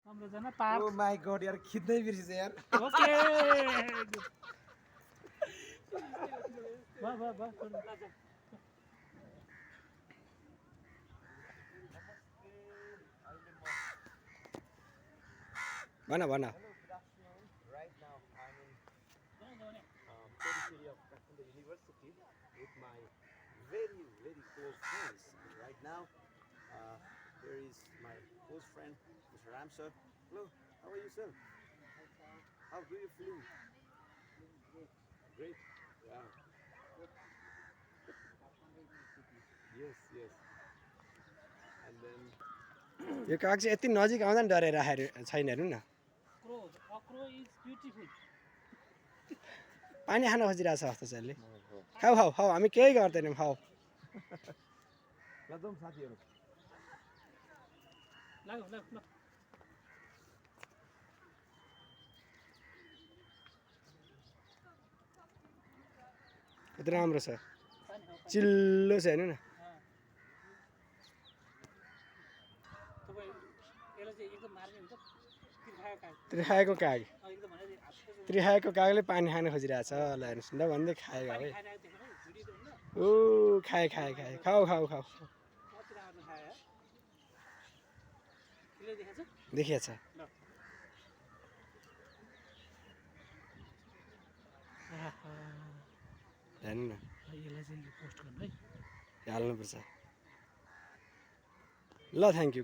Samjhana park oh my god यार खिच्दै बिर्सिछ यार ओके वाह वाह वाह भन भन Hello, good afternoon. Right now I'm in periphery of Kathmandu University with my very, very close friends. Right now, here is my close friend, Mr. Ram sir. Hello, how are you, sir? How do you feel? Great. Wow. Yes, yes. And then यो काग चाहिँ यति नजिक आउँदा नि डराएर राखेर छैन हेर्नु न अक्रो इज ब्युटिफुल पानी खान खोजिरहेछ जस्तो छ यसले खाऊ खाऊ खाऊ हामी केही गर्दैनौँ खाऊ ल जाउँ साथीहरू ल ल ल कति राम्रो छ चिल्लो छ हेर्नु न तपाईँ यसलाई चाहिँ एकदम मार्ने हुन्छ त्रिखाएको काग एकदम भने त्रिखाएको कागले पानी खान खोजिरहेछ ल हेर्नुहोस् ल भन्दै खायो है खाइरहेको देख्नु है भिडियो त हुन्न ओ खाए खाए खाए खाऊ खाऊ खाऊ कति राम्रो खायो किलो देखाएको छ देखिएछ ल हेर्नु न यसलाई चाहिँ पोस्ट गर्नु है हाल्नुपर्छ ल थ्याङ्क यू